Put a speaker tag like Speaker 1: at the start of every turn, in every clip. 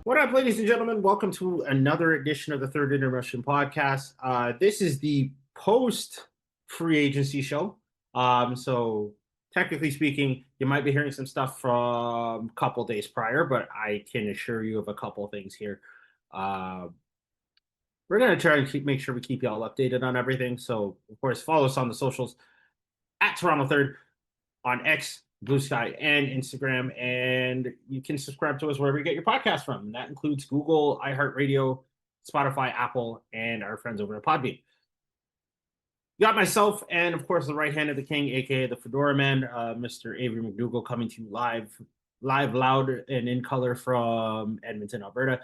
Speaker 1: What up, ladies and gentlemen? Welcome to another edition of the Third Intermission podcast. This is the post free agency show. So, technically speaking, you might be hearing some stuff from a couple days prior, but I can assure you of a couple things here. Uh, we're going to try and make sure we keep you all updated on everything. So, of course, follow us on the socials at Toronto Third on X, Blue Sky, and Instagram. And you can subscribe to us wherever you get your podcast from. And that includes Google, iHeartRadio, Spotify, Apple, and our friends over at Podbean. You got myself and, of course, the right hand of the king, aka the Fedora Man, Mr. Avery McDougall, coming to you live, loud, and in color from Edmonton, Alberta.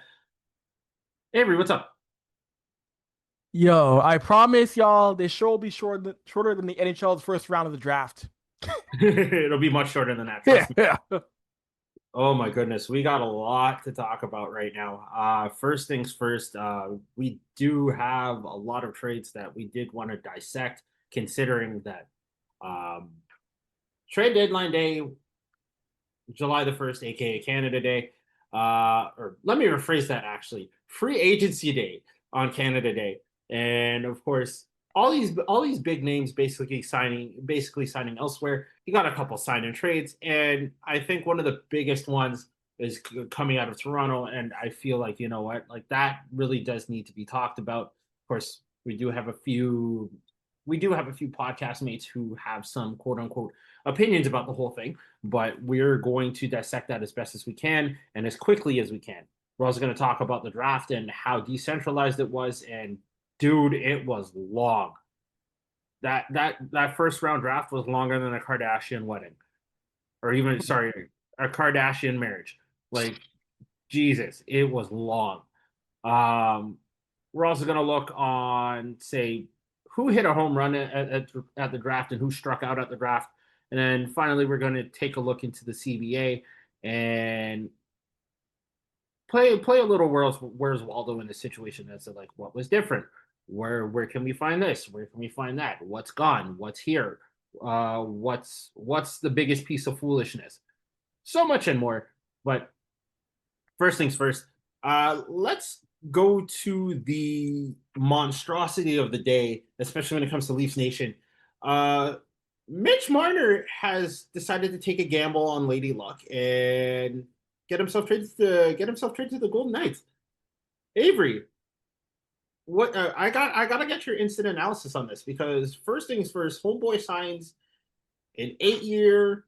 Speaker 1: Avery, what's up?
Speaker 2: Yo, I promise y'all this show will be shorter than the NHL's first round of the draft.
Speaker 1: It'll be much shorter than that, trust me.
Speaker 2: Yeah.
Speaker 1: Oh my goodness, we got a lot to talk about right now. First things first, we do have a lot of trades that we did want to dissect, considering that um, trade deadline day, July the 1st, aka Canada Day, or let me rephrase that actually, free agency day on Canada Day. And of course, all these big names basically signing elsewhere. You got a couple sign and trades, and I think one of the biggest ones is coming out of Toronto. And I feel like you know what, like that really does need to be talked about. Of course, we do have a few podcast mates who have some quote unquote opinions about the whole thing, but we're going to dissect that as best as we can and as quickly as we can. We're also going to talk about the draft and how decentralized it was. And dude, it was long. That first round draft was longer than a Kardashian wedding, or even sorry, a Kardashian marriage. Like Jesus, it was long. Um, we're also going to look on, say, who hit a home run at the draft and who struck out at the draft. And then finally, we're going to take a look into the CBA and play a little Where's Waldo in the situation that's like what was different. Where can we find this? Where can we find that? What's gone? What's here? What's the biggest piece of foolishness? So much and more. But first things first, let's go to the monstrosity of the day, especially when it comes to Leafs Nation. Uh, Mitch Marner has decided to take a gamble on Lady Luck and get himself traded to the Golden Knights. Avery, what I gotta get your instant analysis on this because first things first, Homeboy signs an 8-year,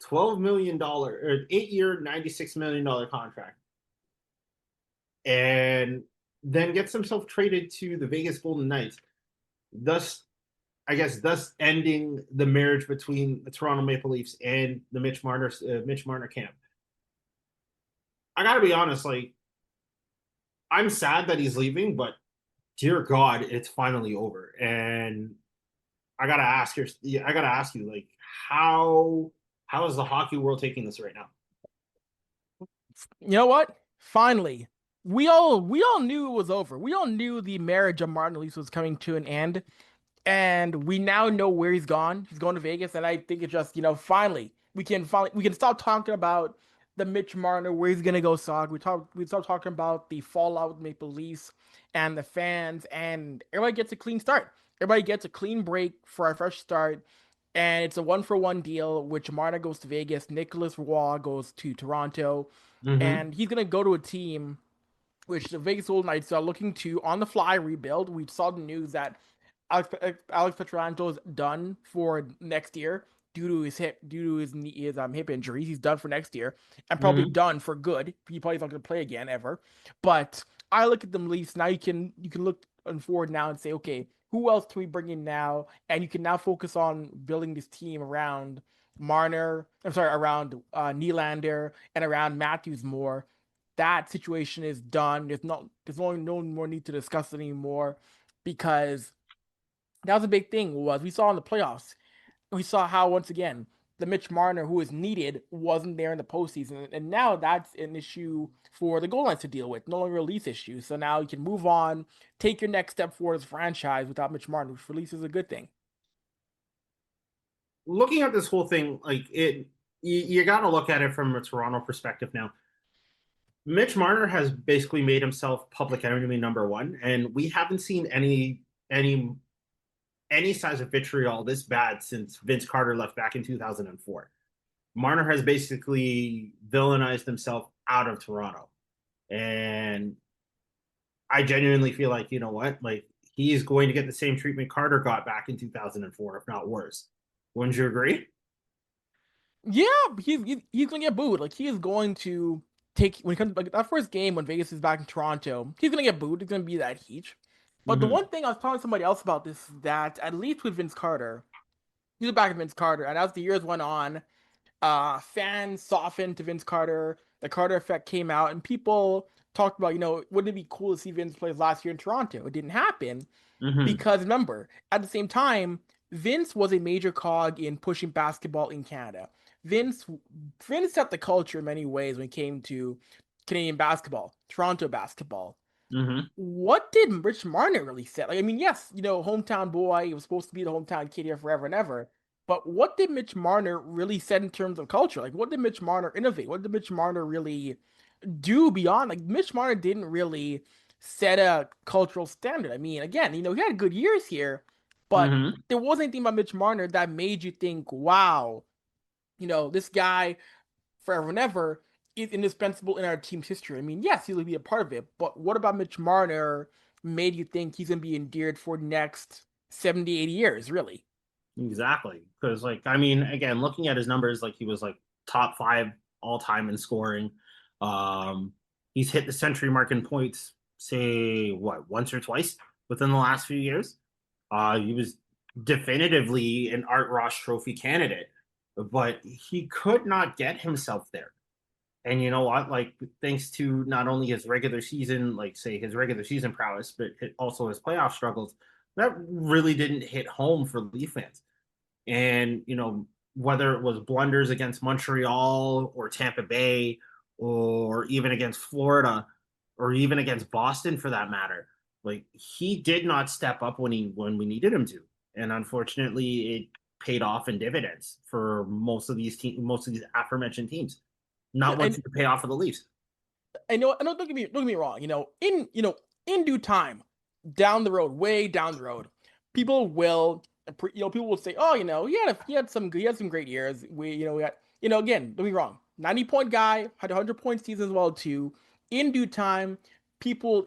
Speaker 1: $12 million or 8-year, $96 million contract and then gets himself traded to the Vegas Golden Knights, thus, I guess, thus ending the marriage between the Toronto Maple Leafs and the Mitch Marner camp. I gotta be honest, like I'm sad that he's leaving, but dear God, it's finally over. And I gotta ask you, like, how is the hockey world taking this right now?
Speaker 2: You know what? Finally, we all knew it was over. We all knew the marriage of Martin Lewis was coming to an end, and we now know where he's gone. He's going to Vegas, and I think it's just finally we can stop talking about the Mitch Marner where he's gonna go. We start talking about the fallout with Maple Leafs and the fans, and everybody gets a clean start. Everybody gets a clean break for a fresh start, and it's a one-for-one deal. Which Marner goes to Vegas, Nicholas Roy goes to Toronto,
Speaker 1: Mm-hmm.
Speaker 2: and he's gonna go to a team which the Vegas Golden Knights are looking to on the fly rebuild. We saw the news that Alex Pietrangelo is done for next year due to his hip injuries. He's done for next year and probably
Speaker 1: Mm-hmm.
Speaker 2: done for good. He probably not going to play again ever. But I look at them Leafs now. You can look forward now and say, okay, who else can we bring in now? And you can now focus on building this team around Marner. I'm sorry, around Nylander and around Matthews more. That situation is done. There's no more need to discuss it anymore because that was a big thing. Was we saw in the playoffs, we saw how once again the Mitch Marner who was needed wasn't there in the postseason, and now that's an issue for the goal lines to deal with, no longer a Leafs issue. So now you can move on, take your next step forward as a franchise without Mitch Marner, which for Leafs is a good thing.
Speaker 1: Looking at this whole thing, like you got to look at it from a Toronto perspective now. Mitch Marner has basically made himself public enemy number one, and we haven't seen any any signs of vitriol this bad since Vince Carter left back in 2004. Marner has basically villainized himself out of Toronto. And I genuinely feel like, you know what? Like, he's going to get the same treatment Carter got back in 2004, if not worse. Wouldn't you agree?
Speaker 2: Yeah, he's gonna get booed. Like he is going to take when it comes like that first game when Vegas is back in Toronto. He's gonna get booed. It's gonna be that heat. But the
Speaker 1: Mm-hmm.
Speaker 2: one thing I was talking to somebody else about this is that at least with Vince Carter, he was back with Vince Carter, and as the years went on, fans softened to Vince Carter. The Carter effect came out, and people talked about, wouldn't it be cool to see Vince play last year in Toronto? It didn't happen
Speaker 1: Mm-hmm.
Speaker 2: because remember, at the same time, Vince was a major cog in pushing basketball in Canada. Vince Vince set the culture in many ways when it came to Canadian basketball, Toronto basketball.
Speaker 1: Mm-hmm.
Speaker 2: What did Rich Marner really set? Like, I mean, yes, hometown boy, he was supposed to be the hometown kid here forever and ever. But what did Mitch Marner really set in terms of culture? Like, what did Mitch Marner innovate? What did Mitch Marner really do beyond? Like, Mitch Marner didn't really set a cultural standard. I mean, again, he had good years here, but
Speaker 1: Mm-hmm.
Speaker 2: there wasn't anything about Mitch Marner that made you think, wow, this guy forever and ever is indispensable in our team's history. I mean, yes, he'll be a part of it, but what about Mitch Marner made you think he's going to be endeared for the next 70, 80 years, really?
Speaker 1: Exactly. Because, like, I mean, again, looking at his numbers, like, he was like top five all time in scoring. Um, he's hit the century mark in points, say, what, once or twice within the last few years. He was definitively an Art Ross Trophy candidate, but he could not get himself there. And you know what? Like, thanks to not only his regular season, like, say, his regular season prowess, but also his playoff struggles, that really didn't hit home for Leaf fans. And, whether it was blunders against Montreal or Tampa Bay or even against Florida or even against Boston for that matter, like, he did not step up when we needed him to. And unfortunately, it paid off in dividends for most of these aforementioned teams.
Speaker 2: Yeah,
Speaker 1: Not once did it pay off for the Leafs.
Speaker 2: I know. Don't get me wrong. In due time, down the road, way down the road, people will, people will say, oh, he had some great years. We had, again, don't be wrong. 90-point guy had 100-point season as well too. In due time, people,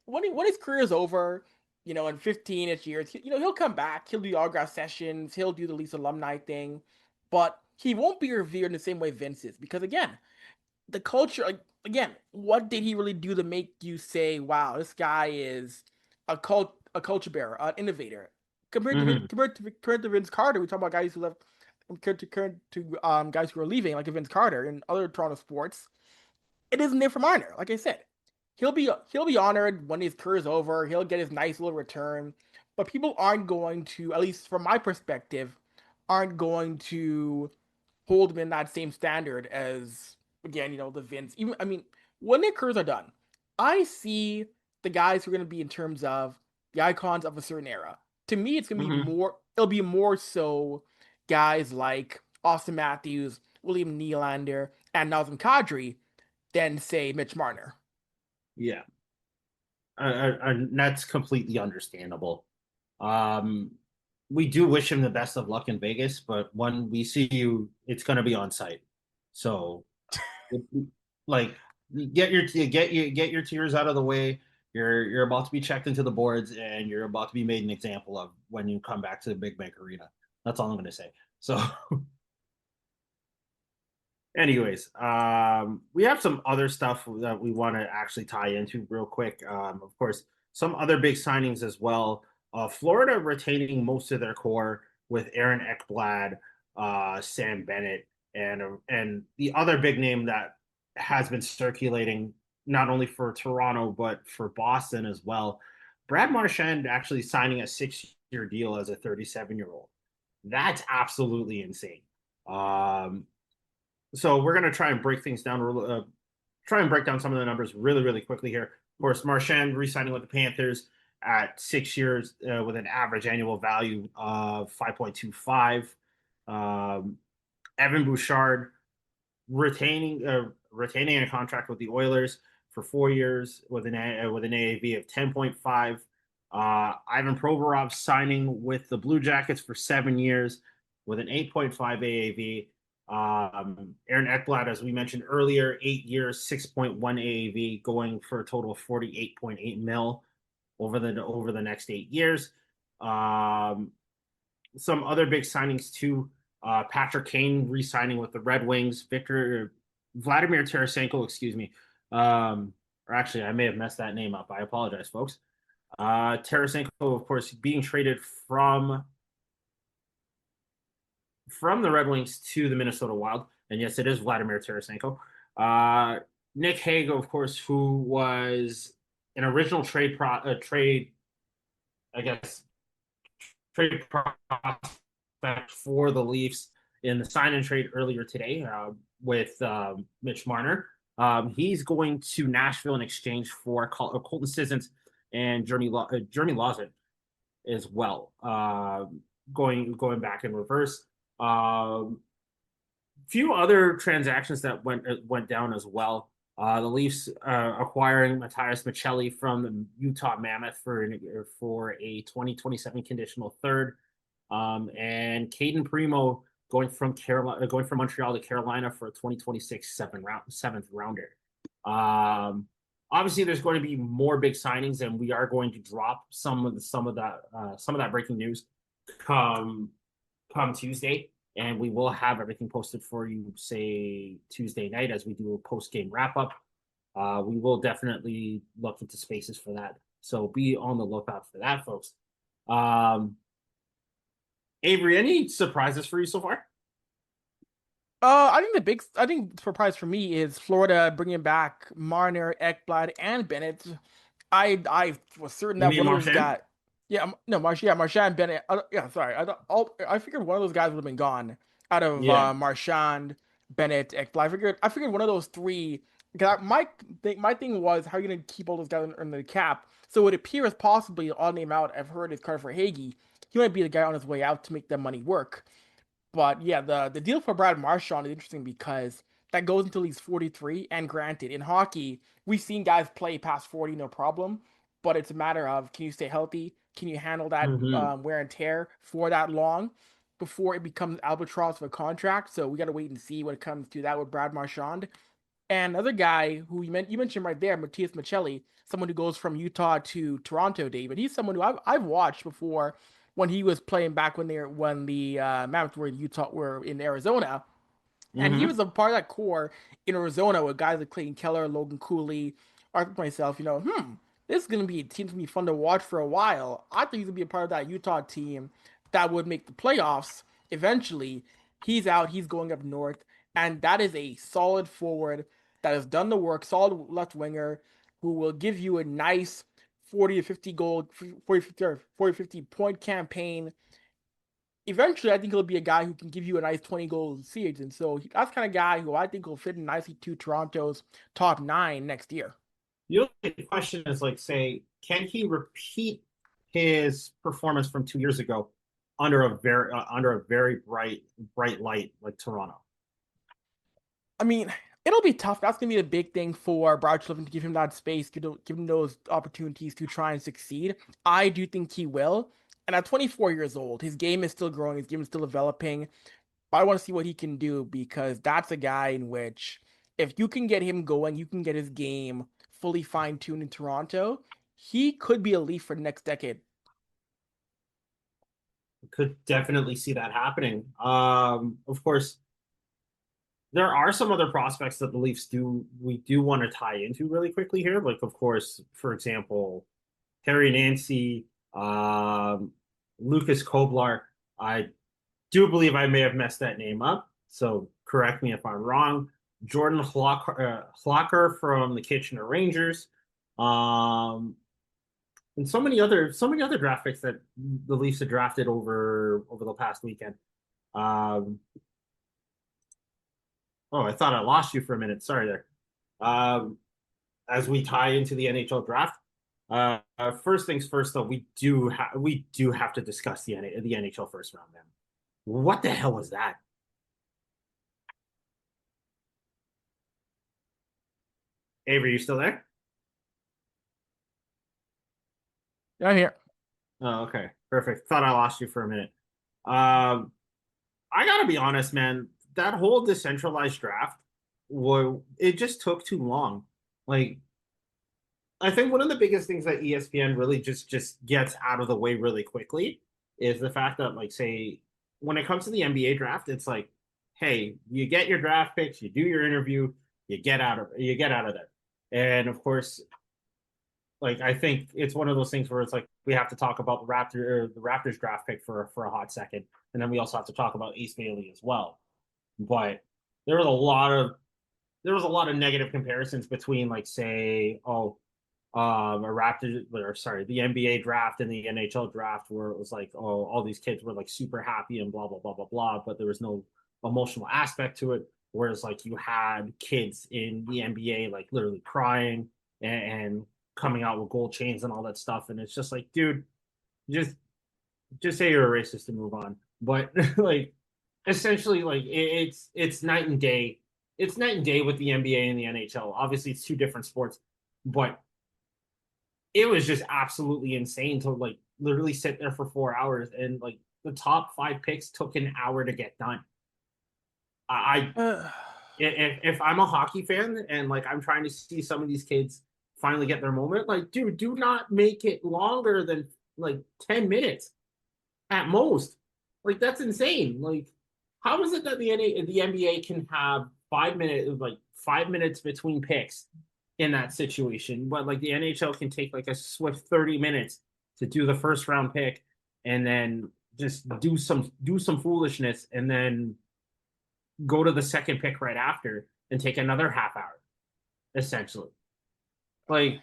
Speaker 2: when his career is over, in 15ish years, he'll come back. He'll do autograph sessions. He'll do the Leafs alumni thing, but he won't be revered in the same way Vince is because again the culture, like again, what did he really do to make you say, "Wow, this guy is a culture bearer, an innovator"?
Speaker 1: Mm-hmm.
Speaker 2: Compared to Vince Carter, we talk about guys who left. Compared to guys who are leaving, like Vince Carter in other Toronto sports, it isn't there for Marner. Like I said, he'll be honored when his career is over. He'll get his nice little return, but people aren't going to, at least from my perspective, aren't going to hold him in that same standard as again, the Vince. Even I mean, when their careers are done, I see the guys who are going to be in terms of the icons of a certain era. To me, it's going to be
Speaker 1: Mm-hmm.
Speaker 2: more. It'll be more so guys like Austin Matthews, William Nylander, and Nazem Kadri than say Mitch Marner.
Speaker 1: Yeah. That's completely understandable. Um, we do wish him the best of luck in Vegas, but when we see you, it's going to be on site. So, like, get your tears out of the way. You're about to be checked into the boards, and you're about to be made an example of when you come back to the Big Bank Arena. That's all I'm going to say. So, anyways, we have some other stuff that we want to actually tie into real quick. Of course, some other big signings as well. Florida retaining most of their core with Aaron Ekblad, Sam Bennett, and the other big name that has been circulating not only for Toronto but for Boston as well. Brad Marchand actually signing a 6-year deal as a 37-year-old. That's absolutely insane. So we're going to try and break things down, try and break down some of the numbers really, really quickly here. Of course, Marchand re-signing with the Panthers at 6 years with an average annual value of 5.25. Evan Bouchard retaining a contract with the Oilers for 4 years with an AAV of 10.5. Ivan Provorov signing with the Blue Jackets for 7 years with an 8.5 AAV. Aaron Ekblad, as we mentioned earlier, 8 years, 6.1 AAV, going for a total of 48.8 mil over the next 8 years. Some other big signings too. Patrick Kane re-signing with the Red Wings. Vladimir Tarasenko, excuse me. Or actually, I may have messed that name up. I apologize, folks. Tarasenko, of course, being traded from the Red Wings to the Minnesota Wild. And yes, it is Vladimir Tarasenko. Nick Hague, of course, who was an original trade prospect for the Leafs in the sign and trade earlier today with Mitch Marner. He's going to Nashville in exchange for Colton Sissons and Jeremy Lauzon as well. Going back in reverse. Few other transactions that went down as well. The Leafs acquiring Matthias Michelli from the Utah Mammoth for a 2027 conditional third, and Caden Primo going from Montreal to Carolina for a 2026 seventh rounder. Obviously, there's going to be more big signings, and we are going to drop some of that breaking news come Tuesday. And we will have everything posted for you, say, Tuesday night as we do a post-game wrap-up. We will definitely look into spaces for that. So be on the lookout for that, folks. Avery, any surprises for you so far?
Speaker 2: I think the surprise for me is Florida bringing back Marner, Ekblad, and Bennett. I was certain that one of those guys. Yeah, no, Marchand, Bennett. Sorry. I figured one of those guys would have been gone out of Marchand, Bennett, Ekblad. I figured one of those three. Because my thing was, how are you going to keep all those guys under the cap? So it appears possibly the odd name out I've heard is Carter Hagee. He might be the guy on his way out to make that money work. But yeah, the deal for Brad Marchand is interesting because that goes until he's 43. And granted, in hockey, we've seen guys play past 40, no problem. But it's a matter of, can you stay healthy? Can you handle that wear and tear for that long before it becomes albatross of a contract? So we got to wait and see when it comes to that with Brad Marchand. And another guy who you mentioned right there, Matthias Michelli, someone who goes from Utah to Toronto, David. He's someone who I've watched before when he was playing back when the Mammoths were in Arizona. And he was a part of that core in Arizona with guys like Clayton Keller, Logan Cooley. I thought to myself, this is going to be a team to be fun to watch for a while. I think he's going to be a part of that Utah team that would make the playoffs eventually. He's out. He's going up north. And that is a solid forward that has done the work, solid left winger who will give you a nice 40 to 50 goal, 40 50 point campaign. Eventually, I think he'll be a guy who can give you a nice 20 goals a season. So that's the kind of guy who I think will fit in nicely to Toronto's top 9 next year.
Speaker 1: The only question is, say, can he repeat his performance from 2 years ago under a very bright light like Toronto?
Speaker 2: I mean, it'll be tough. That's going to be the big thing for Brad Sullivan, to give him that space, give him those opportunities to try and succeed. I do think he will. And at 24 years old, his game is still growing. His game is still developing. But I want to see what he can do, because that's a guy in which, if you can get him going, you can get his game fully fine-tuned in Toronto, he could be a Leaf for the next decade.
Speaker 1: Could definitely see that happening. Of course, there are some other prospects that the Leafs we do want to tie into really quickly here. Like, of course, for example, Harry Nancy, Lucas Koblar. I do believe I may have messed that name up, so correct me if I'm wrong. Jordan Hlocker from the Kitchener Rangers, and so many other draft picks that the Leafs have drafted over the past weekend. Oh, I thought I lost you for a minute. Sorry there. As we tie into the NHL draft, first things first, though, we do have to discuss the NHL first round. Then, what the hell was that? Avery, you still there?
Speaker 2: I'm here.
Speaker 1: Oh, okay. Perfect. Thought I lost you for a minute. Um, I gotta be honest, man. That whole decentralized draft, it just took too long. Like, I think one of the biggest things that ESPN really just gets out of the way really quickly is the fact that, like, say, when it comes to the NBA draft, it's like, hey, you get your draft picks, you do your interview, you get out of there. And of course, like, I think it's one of those things where it's like we have to talk about the Raptors draft pick for a hot second, and then we also have to talk about Ace Bailey as well. But there was a lot of negative comparisons between, like, say, a Raptors, or sorry, the NBA draft and the NHL draft, where it was like, oh, all these kids were like super happy and blah blah blah blah blah, but there was no emotional aspect to it. Whereas, like, you had kids in the NBA like literally crying and coming out with gold chains and all that stuff, and it's just like, dude, just say you're a racist and move on. But like, essentially, like, it's night and day. It's night and day with the NBA and the NHL. Obviously, it's two different sports, but it was just absolutely insane to, like, literally sit there for 4 hours, and like the top 5 picks took an hour to get done. I if I'm a hockey fan and, like, I'm trying to see some of these kids finally get their moment, like, dude, do not make it longer than like 10 minutes at most. Like, that's insane. Like, how is it that the NBA can have 5 minutes, like 5 minutes between picks in that situation, but like the NHL can take like a swift 30 minutes to do the first round pick, and then just do some foolishness, and then go to the second pick right after and take another half hour, essentially. Like,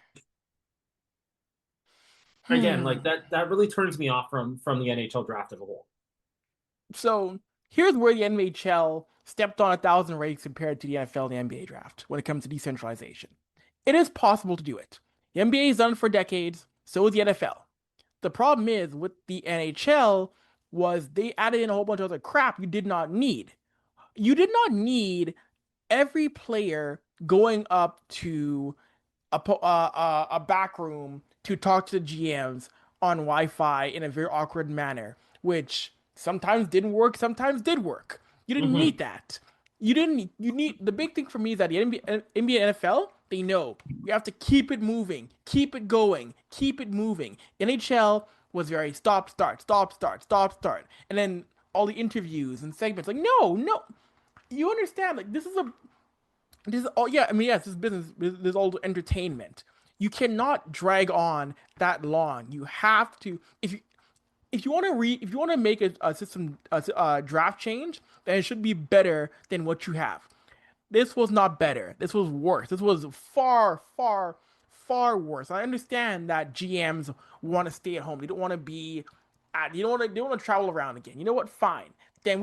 Speaker 1: again, like, that really turns me off from the NHL draft as a whole.
Speaker 2: So here's where the NHL stepped on 1,000 rakes compared to the NFL and the NBA draft when it comes to decentralization. It is possible to do it. The NBA has done it for decades, so is the NFL. The problem is with the NHL was they added in a whole bunch of other crap you did not need. You did not need every player going up to a back room to talk to the GMs on Wi-Fi in a very awkward manner, which sometimes didn't work, sometimes did work. You didn't
Speaker 1: Mm-hmm.
Speaker 2: need that. You didn't. You need the big thing for me is that the NBA, and NFL, they know we have to keep it moving, keep it going, keep it moving. NHL was very stop, start, stop, start, stop, start, and then all the interviews and segments like no, no. You understand? Like this is all, yeah, I mean, yes, this is business, this is all entertainment. You cannot drag on that long. You have to, if you want to if you want to make a system a draft change, then it should be better than what you have. This was not better. This was worse. This was far, far, far worse. I understand that GMs want to stay at home. They don't want to be you don't want to they don't want to travel around again. You know what? Fine. Then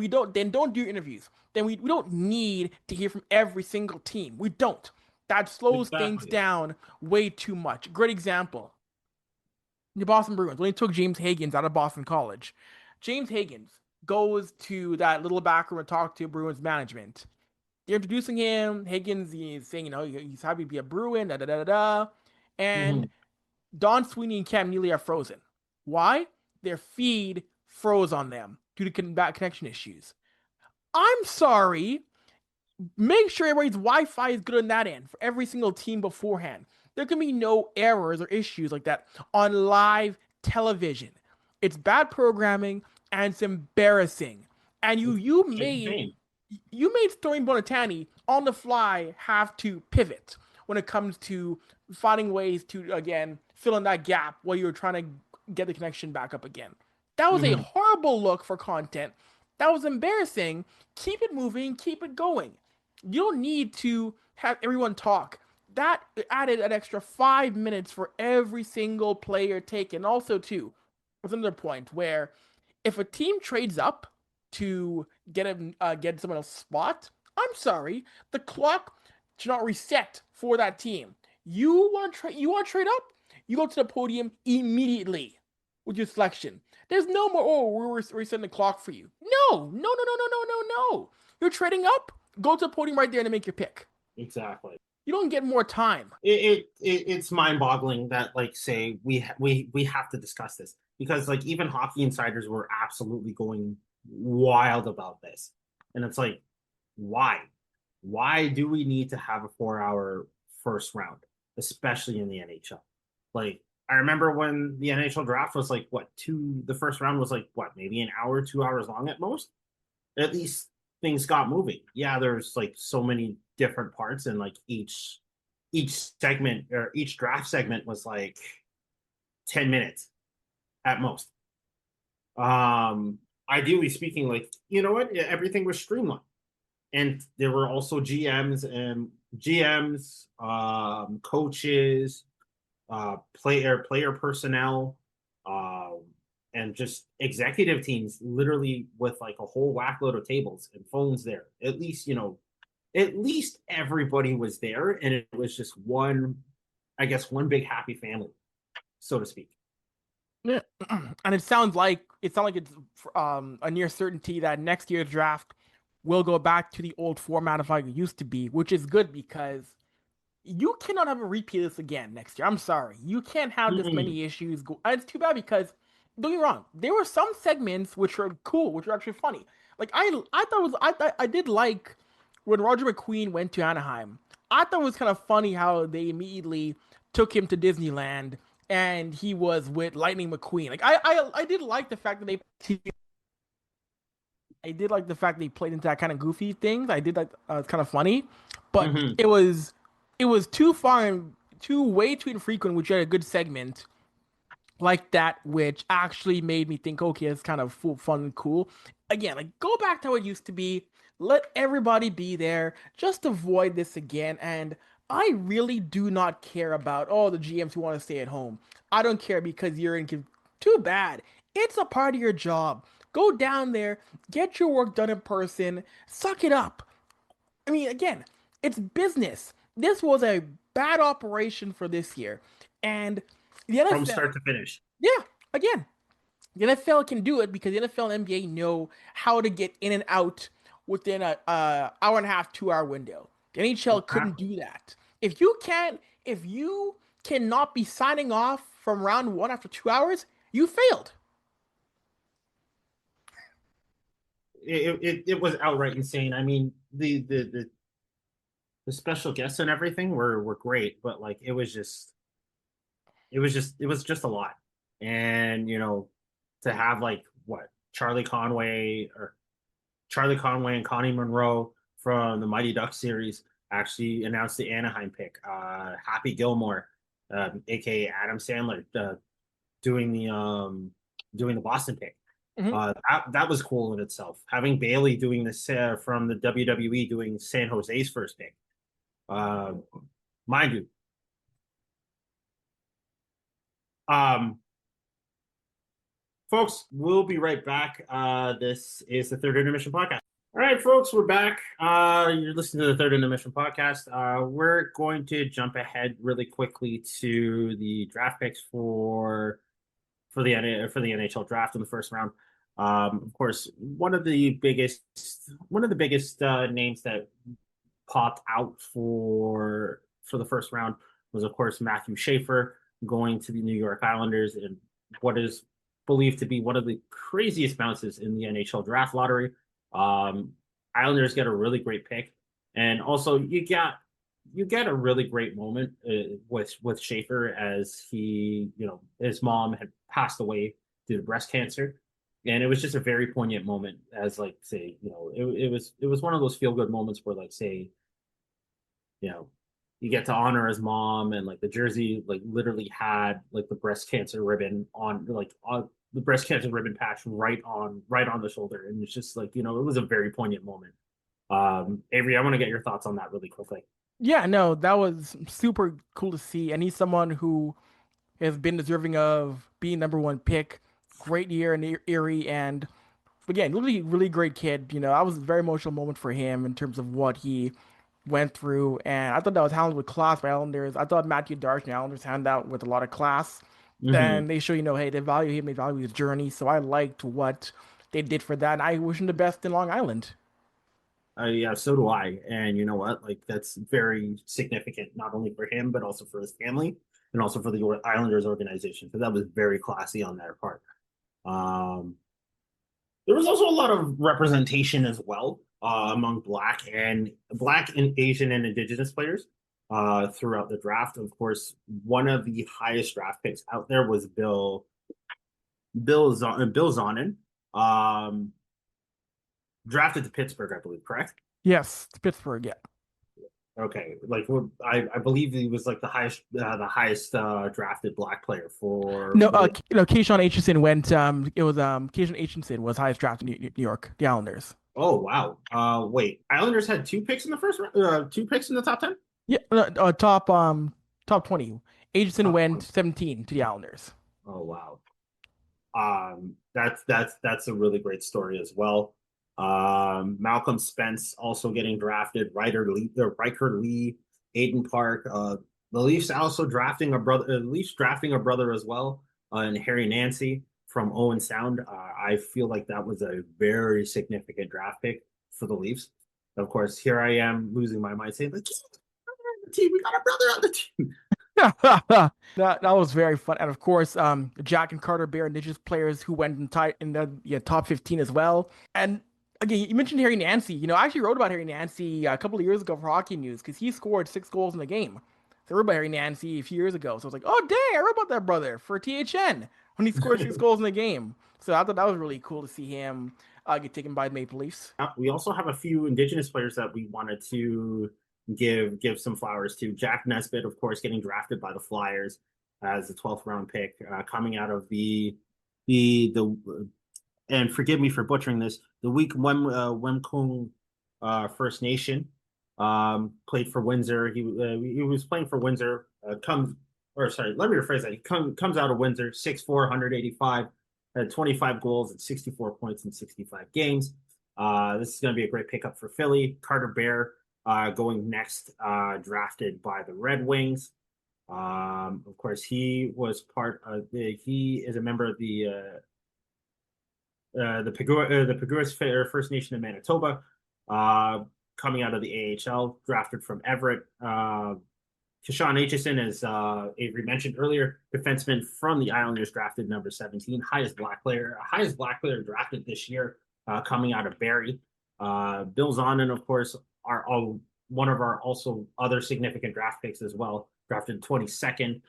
Speaker 2: don't do interviews. Then we don't need to hear from every single team. We don't. That slows things
Speaker 1: Exactly.
Speaker 2: down way too much. Great example. The Boston Bruins, when they took James Higgins out of Boston College. James Higgins goes to that little back room and talk to Bruins management. They're introducing him. Higgins is saying, he's happy to be a Bruin, da da da da da.
Speaker 1: Mm-hmm.
Speaker 2: And Don Sweeney and Cam Neely are frozen. Why? Their feed froze on them due to connection issues. I'm sorry. Make sure everybody's Wi-Fi is good on that end for every single team beforehand. There can be no errors or issues like that on live television. It's bad programming and it's embarrassing. And
Speaker 1: It's
Speaker 2: you made
Speaker 1: insane.
Speaker 2: Stormy Bonatani on the fly have to pivot when it comes to finding ways to again fill in that gap while you're trying to get the connection back up again. That was a
Speaker 1: Mm-hmm.
Speaker 2: horrible look for content. That was embarrassing. Keep it moving, keep it going. You don't need to have everyone talk. That added an extra 5 minutes for every single player taken. Also, too, there's another point where if a team trades up to get someone else's spot, I'm sorry, the clock should not reset for that team. You want to trade up? You go to the podium immediately with your selection. There's no more. Oh, we're resetting the clock for you. No, no, no, no, no, no, no, no. You're trading up. Go to the podium right there and make your pick.
Speaker 1: Exactly.
Speaker 2: You don't get more time.
Speaker 1: It's mind-boggling that like say we have to discuss this because like even hockey insiders were absolutely going wild about this, and it's like why do we need to have a 4 hour first round, especially in the NHL? Like I remember when the NHL draft was like what two the first round was like what maybe an hour 2 hours long at most. At least things got moving. Yeah, there's like so many different parts and like each segment or each draft segment was like 10 minutes at most. Ideally speaking, like you know what, everything was streamlined. And there were also GMs, coaches, player personnel, um, and just executive teams, literally with like a whole whackload of tables and phones there. At least at least everybody was there, and it was just one, I guess, one big happy family, so to speak.
Speaker 2: Yeah. And it sounds like it's a near certainty that next year's draft will go back to the old format of how it used to be, which is good because you cannot have a repeat of this again next year. I'm sorry. You can't have this
Speaker 1: Mm-mm.
Speaker 2: many issues go. And it's too bad because don't get me wrong, there were some segments which were cool, which were actually funny. Like I thought it was I did like when Roger McQueen went to Anaheim. I thought it was kind of funny how they immediately took him to Disneyland and he was with Lightning McQueen. Like I did like the fact that I did like the fact they played into that kind of goofy things. I did like it's kind of funny, but
Speaker 1: Mm-hmm.
Speaker 2: it was too far and way too infrequent. Which had a good segment like that, which actually made me think, okay, it's kind of full fun and cool. Again, like go back to how it used to be. Let everybody be there. Just avoid this again. And I really do not care about all the GMs who want to stay at home. I don't care because you're in. Too bad. It's a part of your job. Go down there, get your work done in person, suck it up. I mean, again, it's business. This was a bad operation for this year. And the
Speaker 1: From
Speaker 2: NFL,
Speaker 1: start to finish.
Speaker 2: yeah, again, the NFL can do it because the NFL and NBA know how to get in and out within a hour and a half, 2 hour window. The NHL couldn't
Speaker 1: Exactly.
Speaker 2: do that. If you cannot be signing off from round one after 2 hours, you failed.
Speaker 1: It was outright insane. I mean, the special guests and everything were great, but like it was just a lot. And to have like what Charlie Conway and Connie Monroe from the Mighty Ducks series actually announced the Anaheim pick. Happy Gilmore, aka Adam Sandler, doing the um doing the Boston pick.
Speaker 2: Mhm.
Speaker 1: That was cool in itself. Having Bailey doing this from the WWE doing San Jose's first pick. Uh, Mind you, um, folks, we'll be right back. This is the Third Intermission Podcast. All right, folks, we're back. You're listening to the Third Intermission Podcast. We're going to jump ahead really quickly to the draft picks for the NHL draft in the first round. Of course, one of the biggest names that popped out for the first round was, of course, Matthew Schaefer going to the New York Islanders and what is believed to be one of the craziest bounces in the NHL draft lottery. Um, Islanders get a really great pick, and also you get a really great moment with Schaefer as his mom had passed away due to breast cancer, and it was just a very poignant moment. As like say, it was one of those feel good moments where like say you know, you get to honor his mom and like the jersey like literally had like the breast cancer ribbon on the breast cancer ribbon patch right on the shoulder. And it's just like, it was a very poignant moment. Avery, I want to get your thoughts on that really quickly.
Speaker 2: Yeah, no, that was super cool to see. And he's someone who has been deserving of being number one pick. Great year in Erie, and again, really, really great kid. That was a very emotional moment for him in terms of what he went through. And I thought that was handled with class by Islanders. I thought Matthew Darch and Islanders handled out with a lot of class.
Speaker 1: Mm-hmm.
Speaker 2: And they show, hey, they value him, they value his journey. So I liked what they did for that. And I wish him the best in Long Island.
Speaker 1: Yeah, so do I. And you know what? Like that's very significant, not only for him but also for his family and also for the Islanders organization. So that was very classy on their part. Um, there was also a lot of representation as well among Black and Asian and Indigenous players throughout the draft. Of course, one of the highest draft picks out there was Bill Zonin, um, drafted to Pittsburgh, I believe. Correct?
Speaker 2: Yes, Pittsburgh. Yeah.
Speaker 1: Okay, like I believe he was like the highest drafted Black player
Speaker 2: No,
Speaker 1: for the.
Speaker 2: Keyshawn Aitchison went. It was Keyshawn Aitchison was highest drafted in New York, the Islanders.
Speaker 1: Oh wow. Wait, Islanders had two picks in the first round. Two picks in the top 10.
Speaker 2: Yeah, top 20. Aitchison
Speaker 1: Top
Speaker 2: went
Speaker 1: 20.
Speaker 2: 17 to the Islanders.
Speaker 1: Oh wow. That's a really great story as well. Malcolm Spence also getting drafted. Riker Lee, Aiden Park. The Leafs also drafting a brother. Leafs drafting a brother as well, and Harry Nancy from Owen Sound. I feel like that was a very significant draft pick for the Leafs. Of course, here I am losing my mind saying, like, team, we got a brother on the team.
Speaker 2: That was very fun, and of course, Jack and Carter Bear, Indigenous players who went in the top 15 as well. And again, you mentioned Harry Nancy. I actually wrote about Harry Nancy a couple of years ago for Hockey News because he scored 6 goals in the game. So I wrote about Harry Nancy a few years ago. So I was like, oh dang, I wrote about that brother for THN when he scored 6 goals in the game. So I thought that was really cool to see him get taken by the Maple Leafs.
Speaker 1: We also have a few Indigenous players that we wanted to give some flowers to. Jack Nesbitt, of course, getting drafted by the Flyers as the 12th round pick, coming out of the and forgive me for butchering this, the weak Wemkung First Nation. Played for Windsor. He was playing for Windsor. Let me rephrase that. He comes out of Windsor, 6'4", 185, had 25 goals and 64 points in 65 games. This is going to be a great pickup for Philly. Carter Bear going next, drafted by the Red Wings. Of course, he is a member of the Peguis First Nation of Manitoba, coming out of the AHL, drafted from Everett. Keyshawn Aitchison, as Avery mentioned earlier, defenseman from the Islanders, drafted number 17, highest black player drafted this year, coming out of Barrie. Bill Zonin, of course, one of our also other significant draft picks as well, drafted 22nd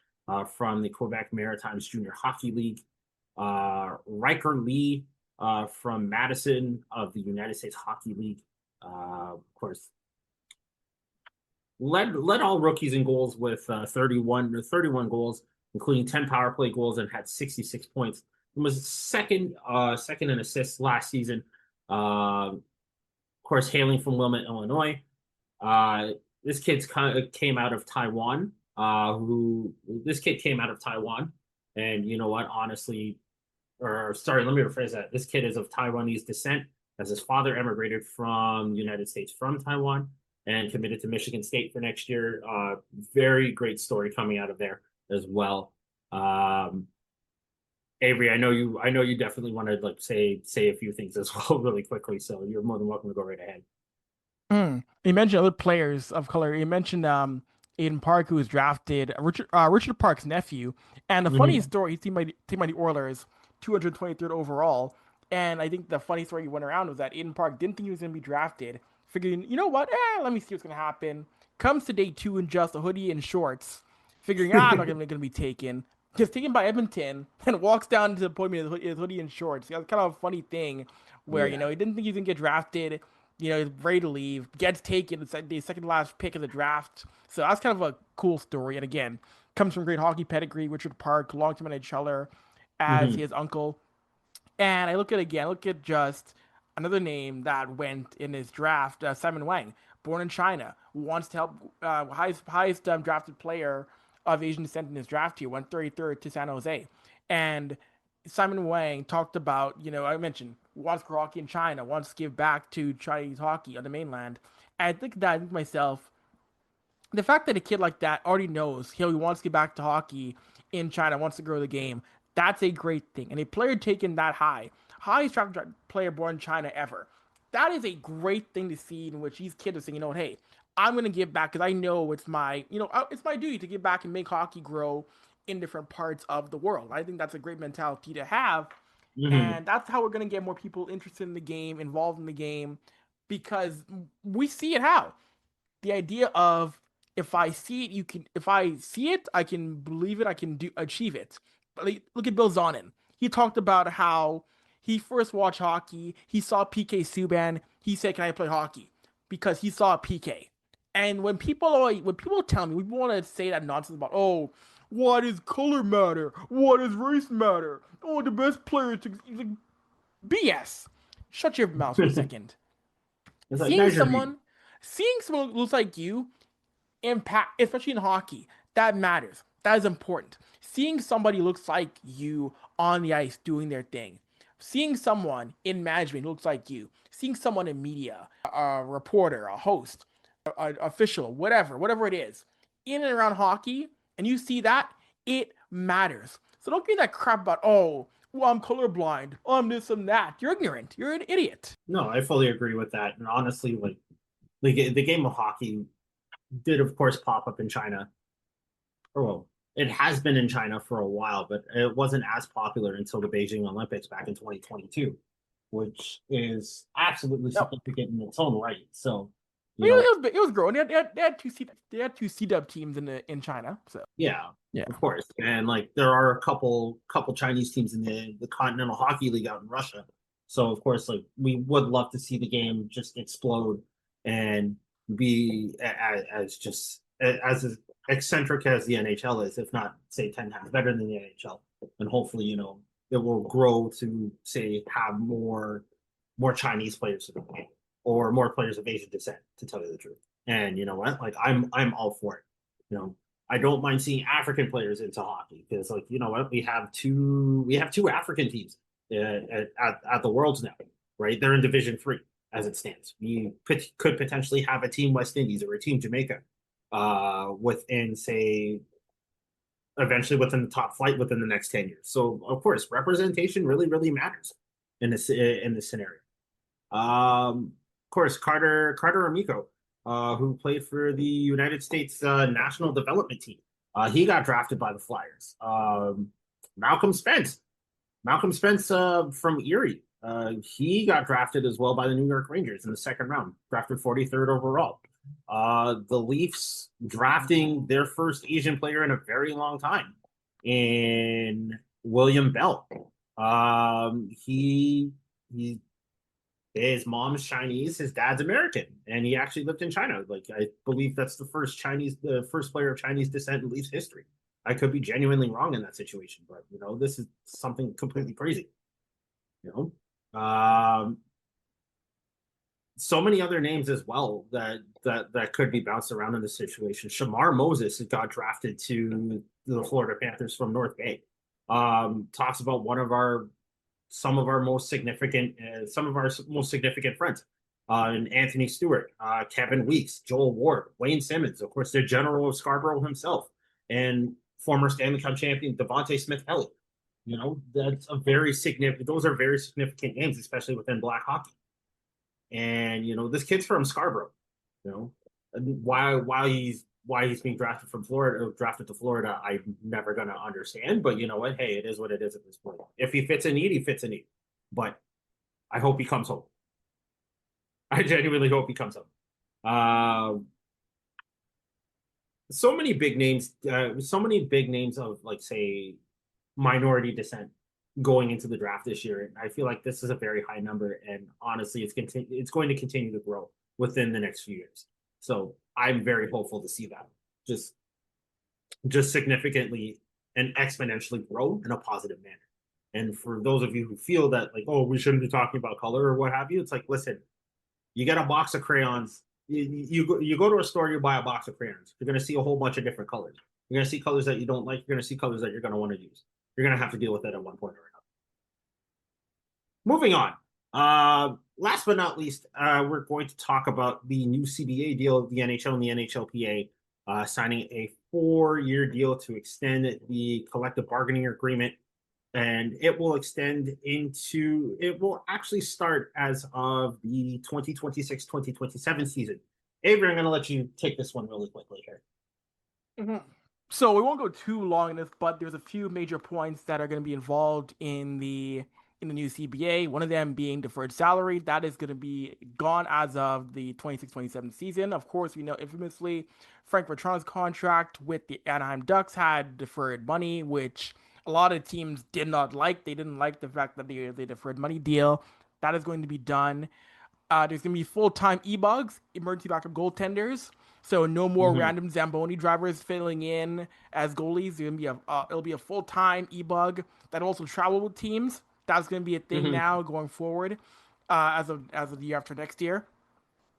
Speaker 1: from the Quebec Maritimes Junior Hockey League. Riker Lee from Madison of the United States Hockey League, of course, led all rookies in goals with 31 goals, including 10 power play goals, and had 66 points. He was second in assists last season. Of course, hailing from Wilmette, Illinois. This kid came out of Taiwan. This kid came out of Taiwan, and you know what? Honestly, let me rephrase that. This kid is of Taiwanese descent, as his father emigrated from the United States from Taiwan and committed to Michigan State for next year. Very great story coming out of there as well. Avery, I know you definitely want to say a few things as well really quickly, so you're more than welcome to go right ahead.
Speaker 2: You mentioned other players of color. You mentioned Aiden Park, who was drafted, Richard Park's nephew. And the funny story, he's team by the Oilers, 223rd overall. And I think the funny story went around was that Aiden Park didn't think he was going to be drafted, figuring, you know what, let me see what's going to happen. Comes to day 2 in just a hoodie and shorts, figuring, I'm not going to be taken. Gets taken by Edmonton and walks down to the appointment in his hoodie and shorts. That's kind of a funny thing where, he didn't think he was going to get drafted. He's ready to leave, gets taken, it's like the second last pick of the draft. So that's kind of a cool story. And again, comes from great hockey pedigree, Richard Park, long-time NHLer, as his uncle. And I look at just another name that went in his draft, Simon Wang, born in China, wants to help, highest drafted player of Asian descent in his draft here, went 33rd to San Jose. And Simon Wang talked about, I mentioned, wants to grow hockey in China, wants to give back to Chinese hockey on the mainland. And I think to myself, the fact that a kid like that already knows he wants to get back to hockey in China, wants to grow the game, that's a great thing. And a player taken that highest drafted player born in China ever, that is a great thing to see, in which these kids are saying, hey, I'm going to give back because I know it's it's my duty to give back and make hockey grow in different parts of the world. I think that's a great mentality to have.
Speaker 1: Mhm.
Speaker 2: And that's how we're going to get more people interested in the game, involved in the game, because we see it how. The idea of, if I see it, I can believe it, I can achieve it. Like, look at Bill Zonin. He talked about how he first watched hockey, he saw PK Subban, he said, "Can I play hockey?" Because he saw PK. And when people tell me, we want to say that nonsense about, oh, why does color matter? Why does race matter? Oh, the best players. Like, BS. Shut your mouth for a second.
Speaker 1: It's like
Speaker 2: Seeing
Speaker 1: measure B.
Speaker 2: someone, seeing someone who looks like you impact, especially in hockey, that matters. That is important. Seeing somebody looks like you on the ice doing their thing. Seeing someone in management who looks like you. Seeing someone in media, a reporter, a host, an official, whatever it is, in and around hockey, and you see that, it matters. So don't give that crap about, oh, well, I'm colorblind. Oh, I'm this and that. You're ignorant. You're an idiot.
Speaker 1: No, I fully agree with that. And honestly, like the game of hockey did, of course, pop up in China. Or well, it has been in China for a while, but it wasn't as popular until the Beijing Olympics back in 2022, which is absolutely
Speaker 2: Yep.
Speaker 1: significant in its own right. So, you know,
Speaker 2: It was growing. They had two C-Dub teams in China. So
Speaker 1: yeah,
Speaker 2: yeah.
Speaker 1: of course. And like there are a couple Chinese teams in the Continental Hockey League out in Russia. So of course, like we would love to see the game just explode and be as just as eccentric as the NHL is, if not say 10 times better than the NHL. And hopefully, it will grow to say have more Chinese players in the game or more players of Asian descent, to tell you the truth. And you know what? Like I'm all for it. You know, I don't mind seeing African players into hockey because, like, you know what, we have two African teams at the Worlds now, right? They're in Division 3 as it stands. We could potentially have a team West Indies or a team Jamaica, within say eventually within the top flight within the next 10 years. So of course, representation really really matters in this scenario. Of course, Carter Amico, who played for the United States national development team. He got drafted by the Flyers. Malcolm Spence, from Erie. He got drafted as well by the New York Rangers in the second round, drafted 43rd overall. The Leafs drafting their first Asian player in a very long time, in William Bell. He his mom's Chinese, his dad's American, and he actually lived in China. Like I believe that's the first player of Chinese descent in Leafs history. I could be genuinely wrong in that situation, but this is something completely crazy. You so many other names as well that could be bounced around in this situation. Shamar Moses got drafted to the Florida Panthers from North Bay. Talks about some of our most significant friends, and Anthony Stewart, Kevin Weeks, Joel Ward, Wayne Simmons, of course, the general of Scarborough himself, and former Stanley Cup champion Devontae Smith-Pelly. That's a very significant. Those are very significant names, especially within Black hockey. And this kid's from Scarborough. You know, why he's being drafted from Florida, or drafted to Florida, I'm never gonna understand. But you know what? Hey, it is what it is at this point. If he fits a need, he fits a need. But I hope he comes home. I genuinely hope he comes home. So many big names. So many big names of, like, say, minority descent going into the draft this year, and I feel like this is a very high number. And honestly, it's going to continue to grow within the next few years. So I'm very hopeful to see that just significantly and exponentially grow in a positive manner. And for those of you who feel that, like, oh, we shouldn't be talking about color or what have you, it's like, listen, you get a box of crayons. You go to a store, you buy a box of crayons. You're going to see a whole bunch of different colors. You're going to see colors that you don't like. You're going to see colors that you're going to want to use. You're going to have to deal with it at one point or another. Moving on. Last but not least, we're going to talk about the new CBA deal of the NHL and the NHLPA, signing a 4-year deal to extend the collective bargaining agreement and it will extend into, it will actually start as of the 2026-2027 season. Avery, I'm going to let you take this one really quickly here.
Speaker 2: Mhm. So we won't go too long in this, but there's a few major points that are going to be involved in the new CBA. One of them being deferred salary. That is going to be gone as of the 26-27 season. Of course, we know infamously Frank Bertrand's contract with the Anaheim Ducks had deferred money, which a lot of teams did not like. They didn't like the fact that they deferred money deal. That is going to be done. There's going to be full-time e-bugs, emergency backup goaltenders. So no more
Speaker 1: Mm-hmm.
Speaker 2: random Zamboni drivers filling in as goalies. It'll be a full-time e-bug that also travel with teams. That's going to be a thing
Speaker 1: Mm-hmm.
Speaker 2: now going forward, as of the year after next year.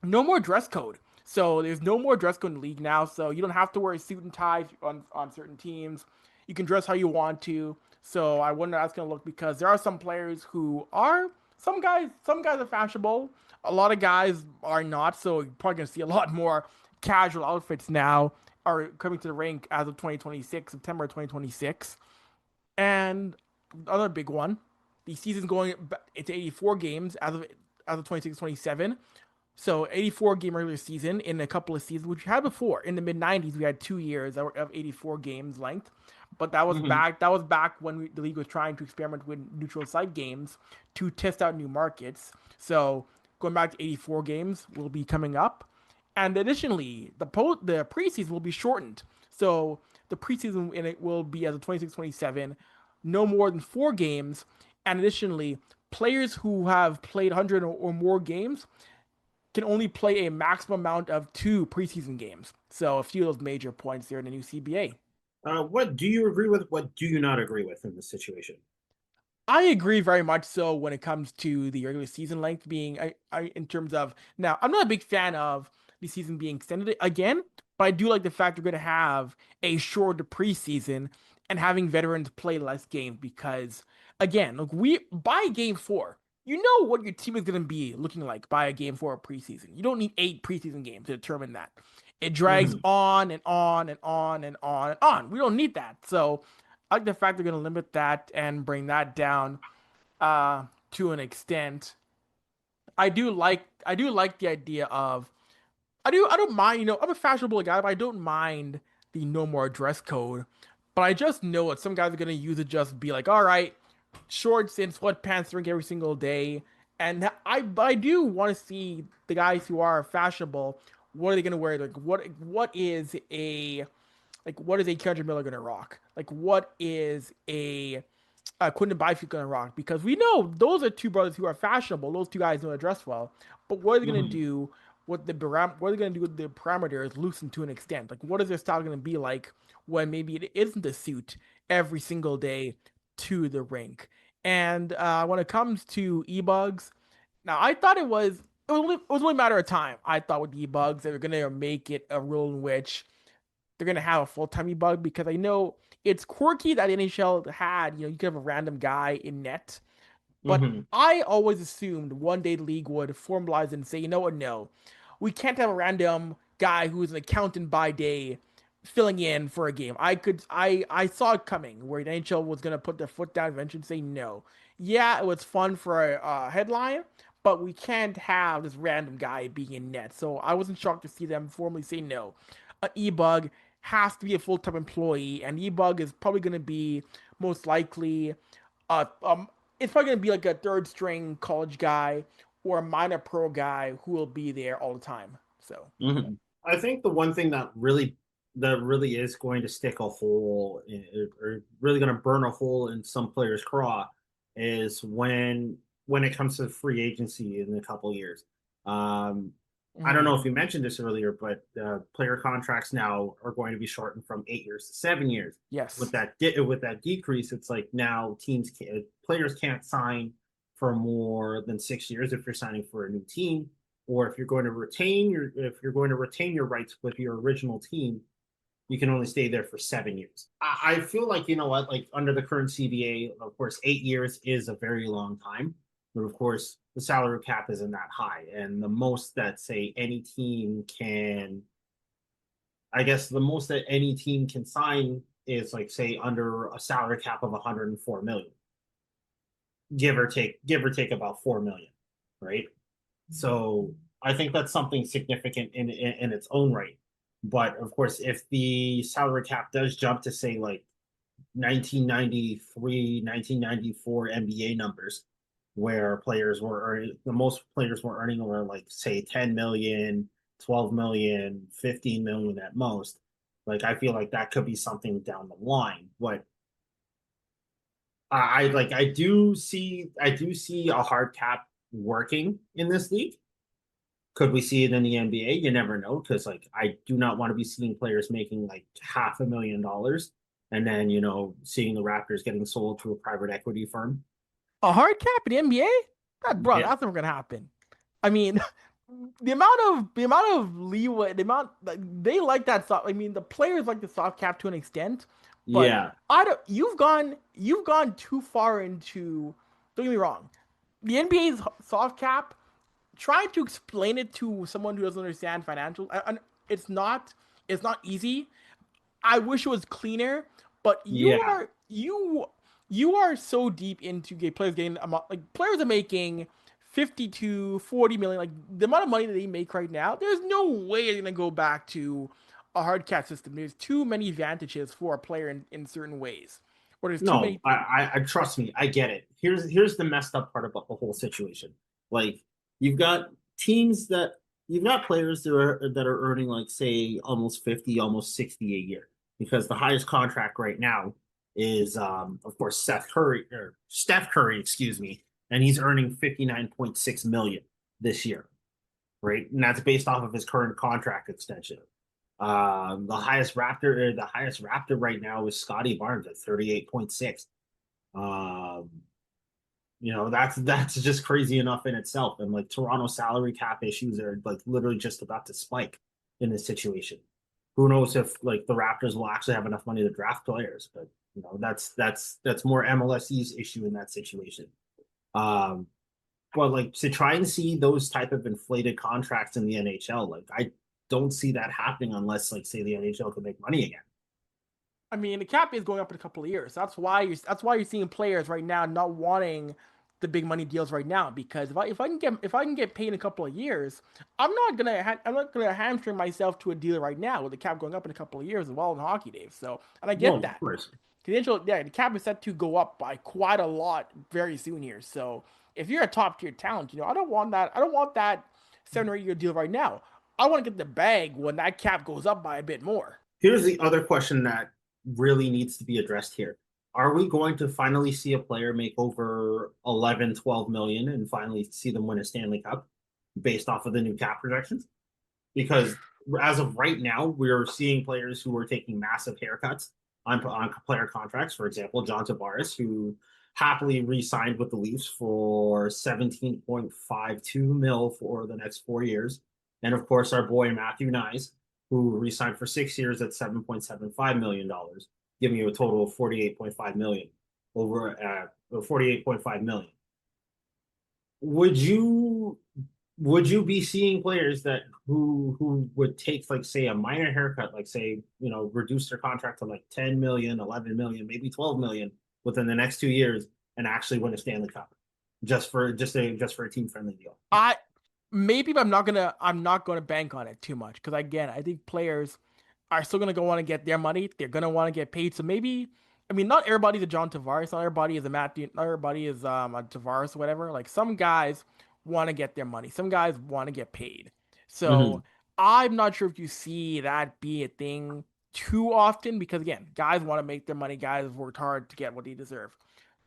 Speaker 2: No more dress code. So there's no more dress code in the league now. So you don't have to wear a suit and tie on certain teams. You can dress how you want to. So I wonder how that's gonna look because there are some players who are some guys are fashionable. A lot of guys are not. So you're probably gonna see a lot more casual outfits now are coming to the rink as of 2026, September 2026. And the other big one, the season's going into 84 games as of 26-27. So 84 game regular season in a couple of seasons, which we had before. In the mid 90s, we had 2 years of 84 games length, but that was
Speaker 1: Mm-hmm.
Speaker 2: back. That was back when the league was trying to experiment with neutral site games to test out new markets. So going back to 84 games will be coming up, and additionally, the preseason will be shortened. So the preseason in it will be as a 26-27, no more than 4 games, and additionally, players who have played 100 or more games can only play a maximum amount of 2 preseason games. So a few of those major points there in the new CBA.
Speaker 1: What do you agree with? What do you not agree with in this situation?
Speaker 2: I agree very much so when it comes to the regular season length being in terms of now I'm not a big fan of the season being extended again, but I do like the fact we're going to have a shorter preseason and having veterans play less games because again, look, we by game 4, you know what your team is going to be looking like by a game 4 of preseason. You don't need 8 preseason games to determine that. It drags
Speaker 1: Mm-hmm.
Speaker 2: on and on and on and on and on. We don't need that. So I like the fact they're going to limit that and bring that down to an extent. I do like the idea of I don't mind, I'm a fashionable guy, but I don't mind the no more dress code. But I just know that some guys are gonna use it just be like, all right, shorts and sweatpants drink every single day. And I do want to see the guys who are fashionable. What are they gonna wear? Like what is a Kendrick Miller gonna rock? Like what is a Quentin Byfield gonna rock? Because we know those are two brothers who are fashionable. Those two guys know how to dress well. But what are they gonna
Speaker 1: Mm-hmm.
Speaker 2: do? What are they gonna do with the parameters loosened to an extent? Like what is their style gonna be like when maybe it isn't a suit every single day to the rink? And when it comes to e-bugs, now I thought it was only a matter of time. I thought with e-bugs they were gonna make it a rule in which they're gonna have a full-time bug because I know it's quirky that NHL had, you could have a random guy in net, but
Speaker 1: Mm-hmm.
Speaker 2: I always assumed one day the league would formalize and say, you know what, no, we can't have a random guy who's an accountant by day filling in for a game. I saw it coming where the NHL was gonna put their foot down eventually and say no. Yeah, it was fun for a headline, but we can't have this random guy being in net. So I wasn't shocked to see them formally say no. E-bug has to be a full-time employee, and E-bug is probably going to be most likely, uh, um, it's probably going to be like a third string college guy or a minor pro guy who will be there all the time. So,
Speaker 1: Mm-hmm. I think the one thing that really is going to stick a hole or really going to burn a hole in some players' craw is when it comes to free agency in a couple years. Um, I don't know
Speaker 2: mhm.
Speaker 1: if you mentioned this earlier, but player contracts now are going to be shortened from 8 years to 7 years.
Speaker 2: Yes.
Speaker 1: With that decrease, it's like now players can't sign for more than 6 years if you're signing for a new team, or if you're going to retain your rights with your original team, you can only stay there for 7 years. I feel like, you know what, like under the current CBA, of course, 8 years is a very long time, but of course the salary cap isn't that high, and the most that say any team can, I guess, sign is like say under a salary cap of 104 million. give or take about 4 million, right? So I think that's something significant in its own right. But of course, if the salary cap does jump to say like 1993, 1994 NBA numbers, where players were earning the most players were earning were like say 10 million, 12 million, 15 million at most. Like I feel like that could be something down the line. But I do see a hard cap working in this league. Could we see it in the NBA? You never know, because like I do not want to be seeing players making like $500,000 and then seeing the Raptors getting sold to a private equity firm.
Speaker 2: A hard cap in the NBA? Bro,
Speaker 1: Yeah,
Speaker 2: that's never gonna happen. I mean, the amount of leeway, the amount like they like that soft. I mean, the players like the soft cap to an extent, but
Speaker 1: yeah,
Speaker 2: I don't. You've gone too far into. Don't get me wrong. The NBA's soft cap. Trying to explain it to someone who doesn't understand financial, it's not. It's not easy. I wish it was cleaner, but
Speaker 1: yeah.
Speaker 2: you are so deep into players getting like players are making 50 to 40 million, like the amount of money that they make right now. There's no way they're gonna go back to a hard cap system. There's too many advantages for a player in certain ways, or there's too
Speaker 1: No,
Speaker 2: many.
Speaker 1: I trust me, I get it. Here's the messed up part about the whole situation. Like you've got teams that you've got players that are earning like say almost 50, almost 60 a year. Because the highest contract right now is of course Steph Curry, excuse me, and he's earning 59.6 million this year, right? And that's based off of his current contract extension. The highest Raptor right now is Scotty Barnes at 38.6. Um, that's just crazy enough in itself. And like Toronto salary cap issues are like literally just about to spike in this situation. Who knows if like the Raptors will actually have enough money to draft players, but that's more MLSE's issue in that situation. Um, but like to try and see those type of inflated contracts in the NHL, like I don't see that happening unless like say the NHL can make money again.
Speaker 2: I mean, the cap is going up in a couple of years. That's why you're seeing players right now not wanting the big money deals right now, because if I can get paid in a couple of years, I'm not gonna hamstring myself to a deal right now with the cap going up in a couple of years as well in hockey, Dave. So, and I get
Speaker 1: Well, of
Speaker 2: that.
Speaker 1: course.
Speaker 2: The cap is set to go up by quite a lot very soon here. So if you're a top tier talent, I don't want that. I don't want that 7 or 8 year deal right now. I want to get the bag when that cap goes up by a bit more.
Speaker 1: Here's the other question that really needs to be addressed here. Are we going to finally see a player make over 11, 12 million and finally see them win a Stanley Cup based off of the new cap projections? Because as of right now, we're seeing players who are taking massive haircuts on player contracts. For example, John Tavares, who happily re-signed with the Leafs for 17.52 mil for the next 4 years. And of course, our boy Matthew Nyes, who re-signed for 6 years at $7.75 million, giving you a total of 48.5 million over 48.5 million. Would you be seeing players that who would take like say a minor haircut, like say reduce their contract to like 10 million, 11 million, maybe 12 million within the next 2 years and actually win a Stanley Cup just for a team friendly deal?
Speaker 2: I maybe, but I'm not gonna bank on it too much because again, I think players are still gonna go want to get their money. They're gonna want to get paid. So maybe, I mean, not everybody's a John Tavares, not everybody is a Matthew, not everybody is a Tavares or whatever. Like some guys want to get their money, some guys want to get paid.
Speaker 1: Mm-hmm.
Speaker 2: So I'm not sure if you see that be a thing too often because again, guys want to make their money. Guys have worked hard to get what they deserve.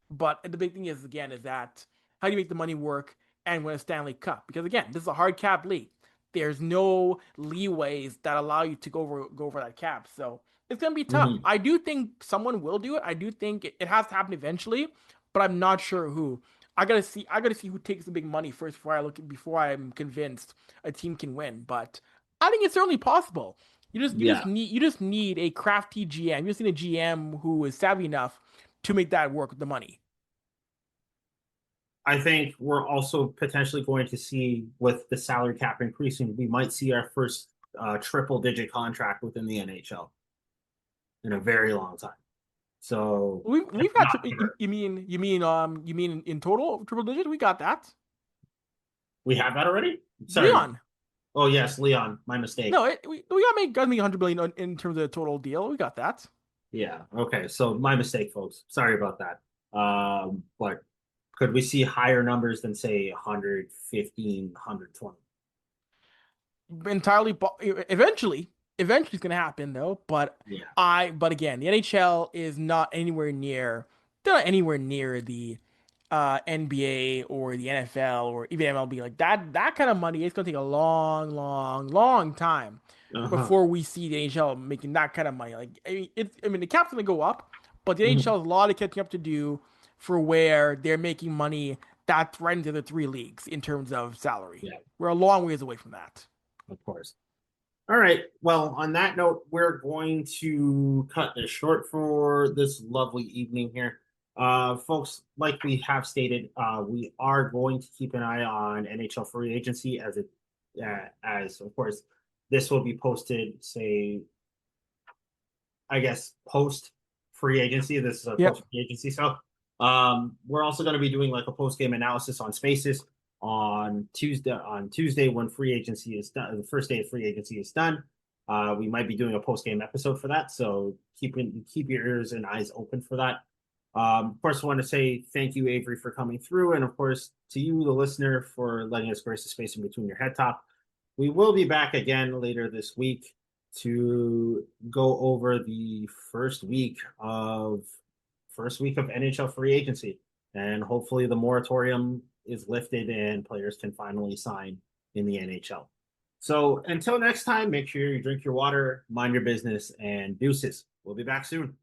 Speaker 2: But the big thing is again is that how do you make the money work and win a Stanley Cup? Because again, this is a hard cap league. There's no leeways that allow you to go over that cap. So it's gonna be tough.
Speaker 1: Mm-hmm.
Speaker 2: I do think someone will do it. I do think it has to happen eventually, but I'm not sure who. I gotta see who takes the big money first before I'm convinced a team can win. But I think it's certainly possible.
Speaker 1: Yeah.
Speaker 2: You just need a crafty GM. You just need a GM who is savvy enough to make that work with the money.
Speaker 1: I think we're also potentially going to see with the salary cap increasing, we might see our first triple digit contract within the NHL in a very long time. So
Speaker 2: We've got you mean in total triple digits? We got that.
Speaker 1: we have that already? Sorry.
Speaker 2: Leon.
Speaker 1: Oh yes, Leon. My mistake.
Speaker 2: No, we got me 100 billion in terms of the total deal. We got that.
Speaker 1: Yeah. Okay. So my mistake, folks. Sorry about that. But could we see higher numbers than say 115, 120?
Speaker 2: Entirely, eventually it's going to happen though.
Speaker 1: Yeah.
Speaker 2: But again, the NHL is not anywhere near. They're not anywhere near the NBA or the NFL or even MLB. Like that kind of money, it's going to take a long time
Speaker 1: Uh-huh.
Speaker 2: before we see the NHL making that kind of money. Like I mean, the cap's going to go up, but the
Speaker 1: Mhm.
Speaker 2: NHL has a lot of catching up to do for where they're making money that threatens the other three leagues in terms of salary.
Speaker 1: Yeah,
Speaker 2: We're a long ways away from that.
Speaker 1: of course. All right. Well, on that note, we're going to cut this short for this lovely evening here. Folks, like we have stated, we are going to keep an eye on NHL free agency as of course, this will be posted, say, I guess, post free agency. This is a
Speaker 2: Yep.
Speaker 1: post free agency. So we're also going to be doing like a post game analysis on Spaces on Tuesday. On Tuesday, when free agency is done, the first day of free agency is done. We might be doing a post game episode for that. So keep your ears and eyes open for that. Of course, I want to say thank you, Avery, for coming through, and of course to you, the listener, for letting us grace the space in between your head top. We will be back again later this week to go over the first week of NHL free agency, and hopefully the moratorium is lifted and players can finally sign in the NHL. So until next time, make sure you drink your water, mind your business, and deuces. We'll be back soon.